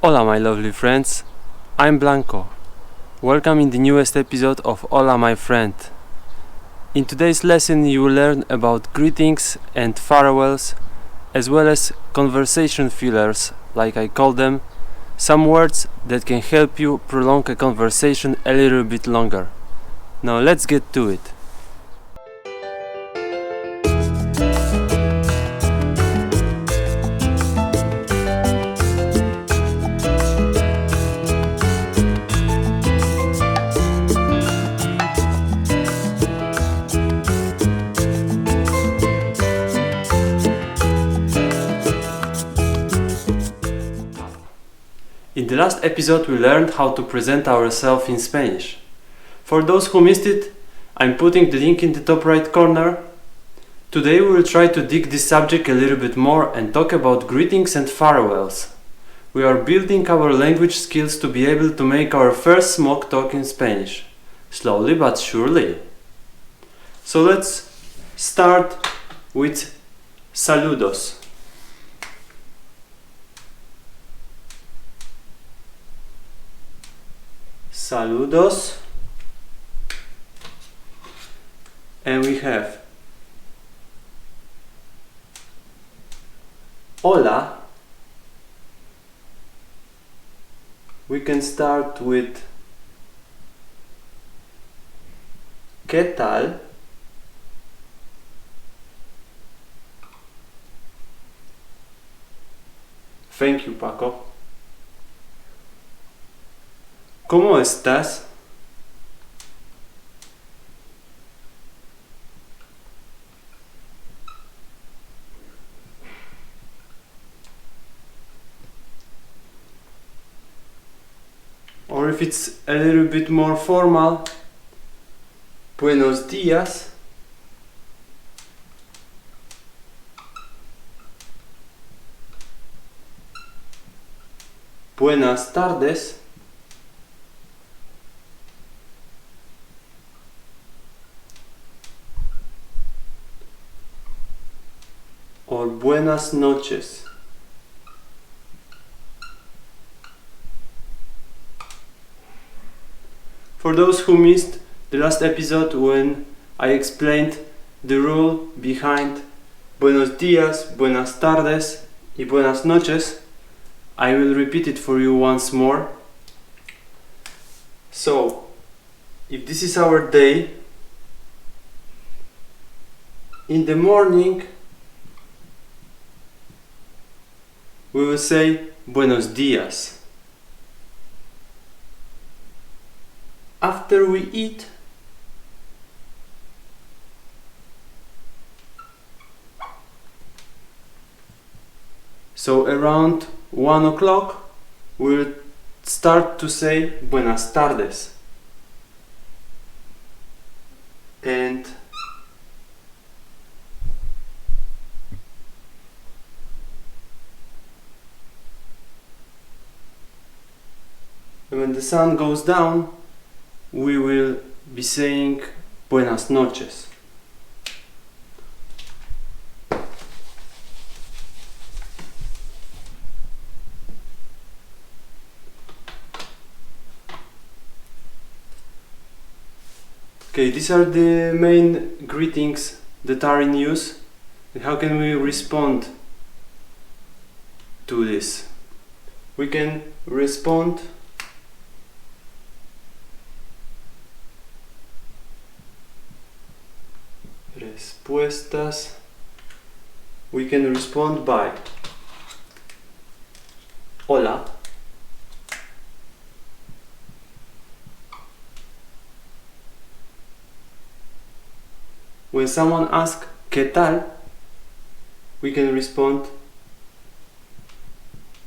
Hola my lovely friends, I'm Blanco. Welcome in the newest episode of Hola my friend. In today's lesson you will learn about greetings and farewells, as well as conversation fillers, like I call them, some words that can help you prolong a conversation a little bit longer. Now let's get to it. In the last episode we learned how to present ourselves in Spanish. For those who missed it, I'm putting the link in the top right corner. Today we will try to dig this subject a little bit more and talk about greetings and farewells. We are building our language skills to be able to make our first small talk in Spanish, slowly but surely. So let's start with saludos. Saludos, and we have hola. We can start with ¿qué tal? Thank you, Paco. ¿Cómo estás? Or if it's a little bit more formal, buenos días. Buenas tardes. Or buenas noches. For those who missed the last episode when I explained the rule behind buenos días, buenas tardes y buenas noches, I will repeat it for you once more. So, if this is our day, in the morning we will say buenos días. After we eat, so around 1 o'clock, we'll start to say buenas tardes. And when the sun goes down, we will be saying buenas noches. Okay, these are the main greetings that are in use. And how can we respond to this? We can respond respuestas. We can respond by hola. When someone asks ¿qué tal?, we can respond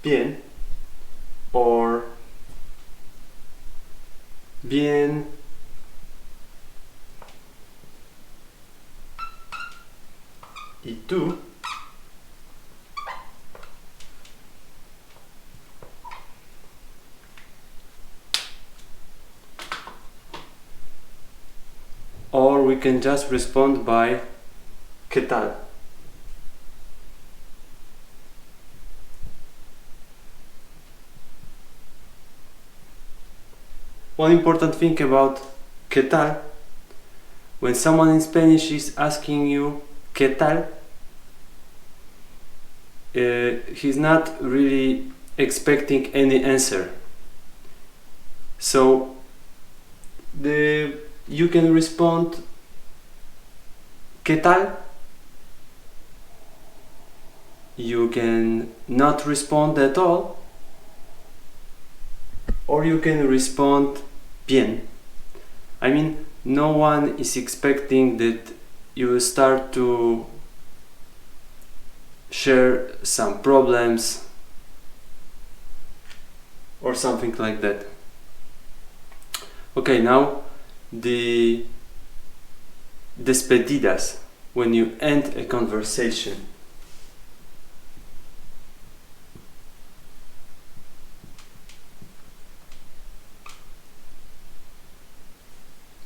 bien or bien. ¿Y tú? Or we can just respond by ¿qué tal? One important thing about ¿qué tal? When someone in Spanish is asking you ¿qué tal? He's not really expecting any answer. So you can respond ¿qué tal? You can not respond at all, or you can respond bien. I mean, no one is expecting that you will start to share some problems or something like that. Okay, now the despedidas, when you end a conversation.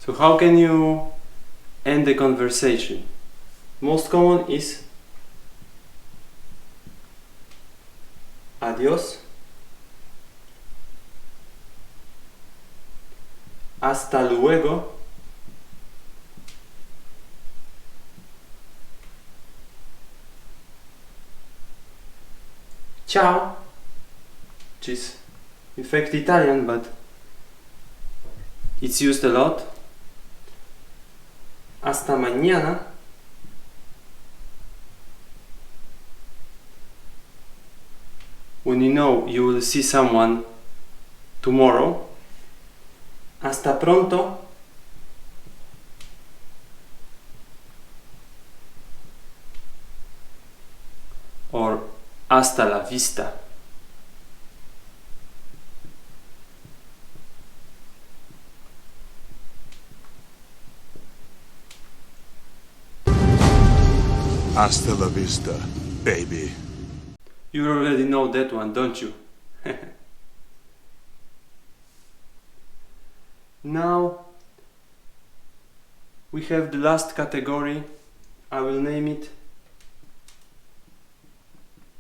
So how can you end the conversation? Most common is adiós, hasta luego, ciao, which is in fact Italian, but it's used a lot. Hasta mañana. When you know you will see someone tomorrow. Hasta pronto. Or hasta la vista. Hasta la vista, baby. You already know that one, don't you? Now we have the last category. I will name it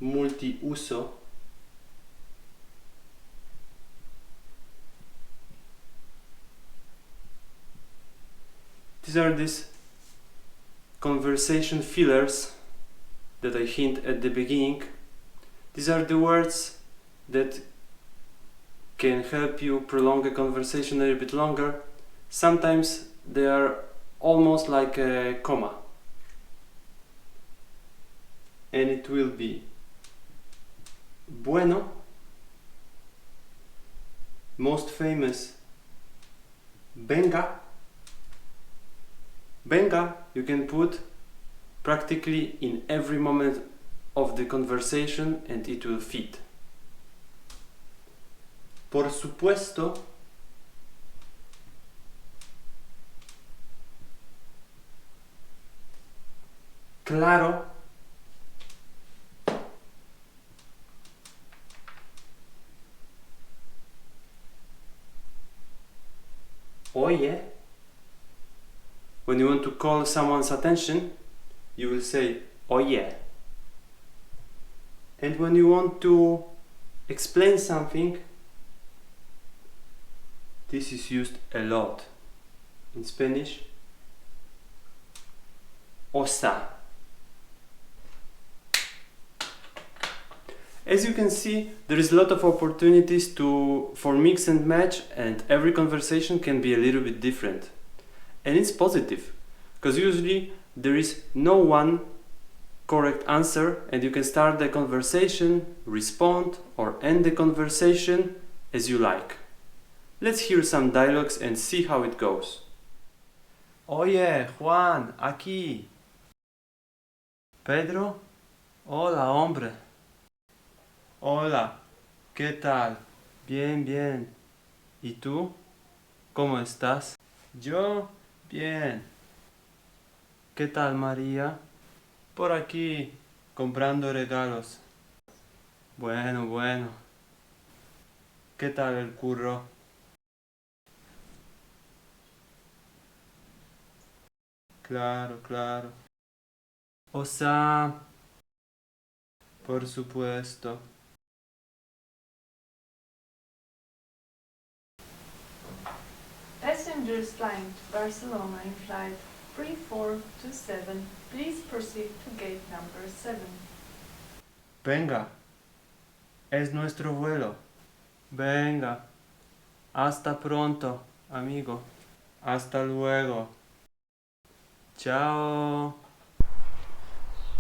multiuso. These are these conversation fillers that I hint at the beginning. These are the words that can help you prolong a conversation a little bit longer. Sometimes they are almost like a comma. And it will be bueno, most famous venga. Venga you can put practically in every moment of the conversation and it will fit. Por supuesto. Claro. Oye. When you want to call someone's attention, you will say oye. And when you want to explain something, this is used a lot in Spanish. Osa. As you can see, there is a lot of opportunities for mix and match, and every conversation can be a little bit different. And it's positive, because usually there is no one correct answer, and you can start the conversation, respond, or end the conversation as you like. Let's hear some dialogues and see how it goes. Oye, Juan, aquí. Pedro? Hola, hombre. Hola, ¿qué tal? Bien, bien. ¿Y tú? ¿Cómo estás? Yo, bien. ¿Qué tal, María? Por aquí, comprando regalos. Bueno, bueno. ¿Qué tal el curro? Claro, claro. O sea, por supuesto. Passengers flying to Barcelona in flight 3427, please proceed to gate number 7. Venga, es nuestro vuelo. Venga, hasta pronto, amigo. Hasta luego. Ciao.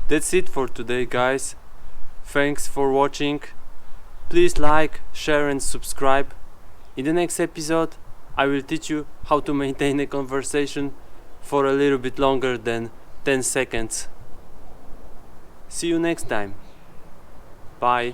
That's it for today, guys. Thanks for watching. Please like, share and subscribe. In the next episode, I will teach you how to maintain a conversation for a little bit longer than 10 seconds. See you next time. Bye.